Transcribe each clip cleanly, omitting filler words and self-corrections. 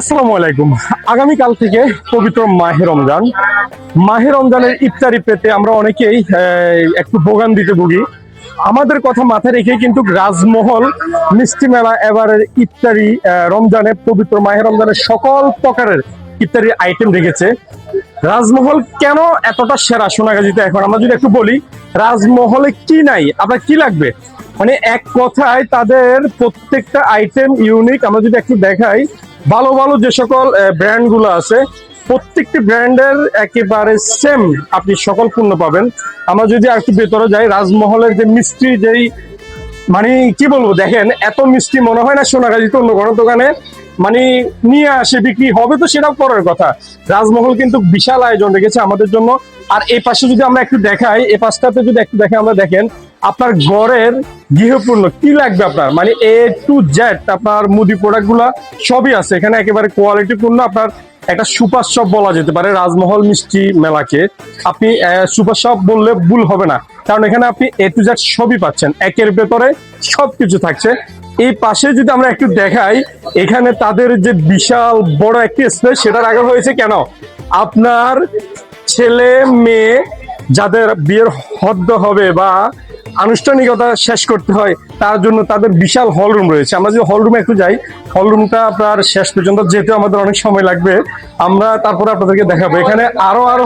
আসসালামু আলাইকুম। আগামীকাল থেকে পবিত্র মাহে রমজান। মাহে রমজানের ইফতারি পেতে আমরা অনেকেই একটু ভোগান্তিতে ভুগি। আমাদের কথা মাথায় রেখে কিন্তু রাজমহল মিষ্টি মেলা এবারের ইফতারি রমজানে পবিত্র মাহে রমজানের সকল প্রকারের ইফতারির আইটেম রেখেছে। রাজমহল কেন এতটা সেরা সোনাগাজীতে? এখন আমরা যদি একটু বলি, রাজমহলে কি নাই, আপনার কি লাগবে, মানে এক কথায় তাদের প্রত্যেকটা আইটেম ইউনিক। আমরা যদি একটু দেখাই, ভালো ভালো যে সকল ব্র্যান্ড গুলো আছে, প্রত্যেকটি ব্র্যান্ডের একেবারে সেম আপনি সকল পণ্য পাবেন। আমরা যদি আর একটু ভেতরে যাই, রাজমহলের যে মিষ্টি, যেই মানে কি বলবো, দেখেন এত মিষ্টি মনে হয় না সোনাগাজীতে অন্য কোনো দোকানে মানে নিয়ে আসে বিক্রি হবে, তো সেটাও পরের কথা। রাজমহল কিন্তু বিশাল আয়োজন রেখেছে আমাদের জন্য। আর এই পাশে যদি আমরা একটু দেখাই, এই পাশটাতে যদি একটু দেখে আমরা দেখেন আপনার ঘরের গৃহপূর্ণ কি লাগবে আপনার, মানে এ টু জেড আপনার মুদি প্রোডাক্ট গুলা সবই আছে এখানে, একেবারে কোয়ালিটি পূর্ণ। আপনার একটা সুপার শপ বলা যেতে পারে রাজমহল মিষ্টি মেলাকে। আপনি সুপার শপ বললে ভুল হবে না, কারণ এখানে আপনি এ টু জেড সবই পাচ্ছেন, একের ভেতরে সবকিছু থাকছে। এই পাশে যদি আমরা একটু দেখাই, এখানে তাদের যে বিশাল বড় একটি স্পেস, সেটা রাখা হয়েছে কেন, আপনার ছেলে মেয়ে যাদের বিয়ের হদ্দ হবে বা আনুষ্ঠানিকতা শেষ করতে হয়, তার জন্য তাদের বিশাল হল রুম রয়েছে। আমরা যদি হল রুমে একটু যাই, হল রুমটা আপনার শেষ পর্যন্ত যেতে আমাদের অনেক সময় লাগবে, আমরা তারপরে আপনাদেরকে দেখাবো। এখানে আরো আরো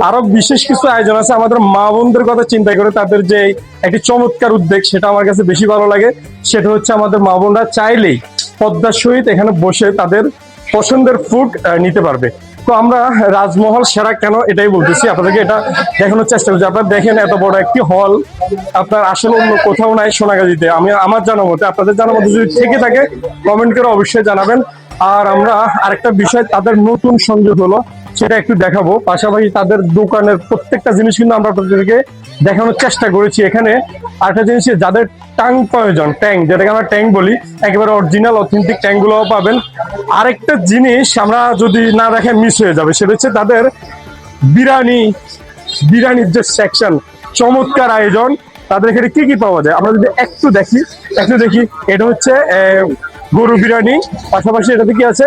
আরো বিশেষ কিছু আয়োজন আছে। আমাদের মা বোনদের কথা চিন্তা করে তাদের যে একটি চমৎকার উদ্যোগ, সেটা আমার কাছে বেশি ভালো লাগে। সেটা হচ্ছে আমাদের মা বোনরা চাইলেই পদ্মার সহিত এখানে বসে তাদের পছন্দের ফুড নিতে পারবে। তো আমরা রাজমহল সেরা কেন এটাই বলতেছি আপনাদেরকে, এটা দেখানোর চেষ্টা করছি। আপনারা দেখেন এত বড় একটি হল আপনার আসলে অন্য কোথাও নাই সোনাগাজীতে। আমি আমার জানা মতে, আপনাদের জানা মতে যদি থেকে থাকে কমেন্ট করে অবশ্যই জানাবেন। আর আমরা আরেকটা বিষয়, তাদের নতুন সংযোগ হলো, সেটা একটু দেখাবো। পাশাপাশি তাদের দোকানের প্রত্যেকটা জিনিস কিন্তু আমরা আপনাদেরকে দেখানোর চেষ্টা করেছি। এখানে আরেকটা জিনিস, যাদের ট্যাং প্রয়োজন, ট্যাং যেটাকে আমরা ট্যাং বলি, একেবারে অরিজিনাল অথেন্টিক ট্যাং গুলোও পাবেন। আরেকটা জিনিস আমরা যদি না দেখে মিস হয়ে যাবে, সেটা হচ্ছে তাদের বিরিয়ানির যে সেকশন, চমৎকার আয়োজন। তাদের এখানে কি কি পাওয়া যায় আমরা যদি একটু দেখি, এটা হচ্ছে গরু বিরিয়ানি, পাশাপাশি এটাতে কি আছে,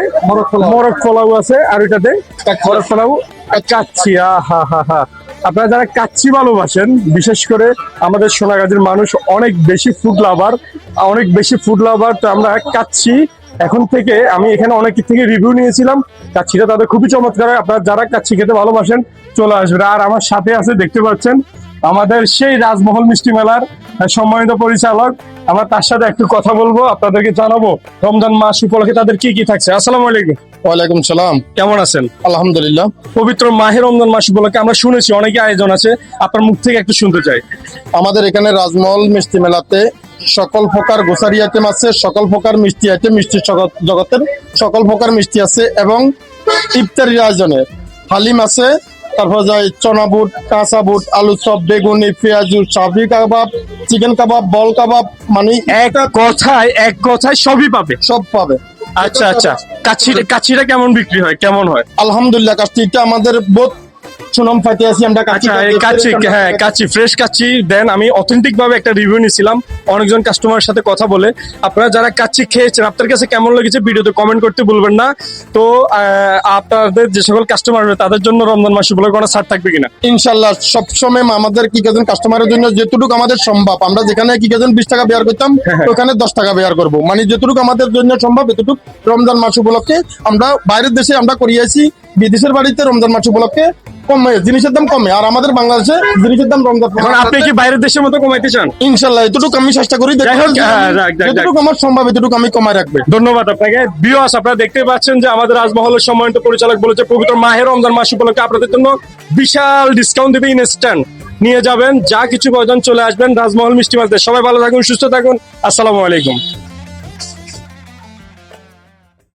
মোরগ পোলাও আছে, আর এটাতে মোরগ পোলাও, কাচ্চি। হা হা হা, আপনারা যারা কাচ্চি ভালোবাসেন, বিশেষ করে আমাদের সোনাগাজীর মানুষ অনেক বেশি ফুড লাভার, তো আমরা কাচ্চি এখন থেকে, আমি এখানে অনেক থেকে রিভিউ নিয়েছিলাম, কাচ্চিটা তাদের খুবই চমৎকার হয়। আপনারা যারা কাচ্চি খেতে ভালোবাসেন চলে আসবেন। আর আমার সাথে আছে, দেখতে পাচ্ছেন, আমাদের সেই রাজমহল মিষ্টি মেলার সম্মানিত পরিচালক। আমরা তার সাথে একটু কথা বলবো, আপনাদেরকে জানাবো রমজান মাস উপলক্ষে তাদের কি কি থাকছে। আসসালামু আলাইকুম। ওয়ালাইকুম সালাম। কেমন আছেন? আলহামদুলিল্লাহ। পবিত্র মাহে রমজান মাস উপলক্ষে আমরা শুনেছি অনেকে আয়োজন আছে, আপনার মুখ থেকে একটু শুনতে চাই। আমাদের এখানে রাজমহল মিষ্টি মেলাতে সকল প্রকার গোসারি আইটেম আছে, সকল প্রকার মিষ্টি আইটেম, মিষ্টির জগতের সকল প্রকার মিষ্টি আছে, এবং ইফতারির আয়োজনে হালিম আছে, তারপর যায় চনা বুট, কাঁচা বুট, আলু চপ, বেগুনি, পেঁয়াজু, চাবি কাবাব, চিকেন কাবাব, বল কাবাব, মানে এক কথায় সবই পাবে, সব পাবে। আচ্ছা আচ্ছা, কাচ্চিটা কেমন বিক্রি হয়, কেমন হয়? আলহামদুলিল্লাহ, কাচ্চিটা আমাদের বহুত সুনাম পাইতে আছি আমরা। কাচ্চি ফ্রেশ কাচ্চি দেন। আমি অথেন্টিক ভাবে একটা রিভিউ নিয়েছিলাম অনেকজন কাস্টমারের সাথে কথা বলে। আপনারা যারা কাচ্চি খেয়েছেন, আপনার কাছে কেমন লেগেছে ভিডিওতে কমেন্ট করতে ভুলবেন না। তো আপনাদের যে সকল কাস্টমার হবে তাদের জন্য রমজান মাস উপলক্ষে কোনো ছাড় থাকবে কিনা? ইনশাল্লাহ, সবসময় আমাদের কি কেজন কাস্টমারের জন্য যেটুকু আমাদের সম্ভব, আমরা যেখানে কি কেজন 20 টাকা বেয়ার করতাম, ওখানে 10 টাকা বেয়ার করবো, মানে যেটুকু আমাদের জন্য সম্ভব এতটুকু রমজান মাস উপলক্ষে। আমরা বাইরের দেশে আমরা করিয়েছি, বিদেশের বাড়িতে রমজান মাস উপলক্ষে কমে, জিনিসের দাম কমে, আর আমাদের বাংলাদেশে জিনিসের দাম রমজান। আপনি কি বাইরের দেশের মতো কমাইতে চান? ইনশাল্লাহ, এতটুকু আমি চেষ্টা করি, যেটুকু আমার সম্ভব এতটুকু আমি কমায় রাখবে। ধন্যবাদ আপনাকে। ভিউয়ার্স, আপনারা দেখতে পাচ্ছেন যে আমাদের রাজমহলের সম্মানিত পরিচালক বলেছে পবিত্র মাহে রমজান মাস উপলক্ষে আপনাদের জন্য বিশাল ডিসকাউন্ট দেবে, ইনস্ট্যান্ট নিয়ে যাবেন, যা কিছু প্রয়োজন চলে আসবেন রাজমহল মিষ্টি মেলাতে। সবাই ভালো থাকুন, সুস্থ থাকুন। আসসালামু আলাইকুম।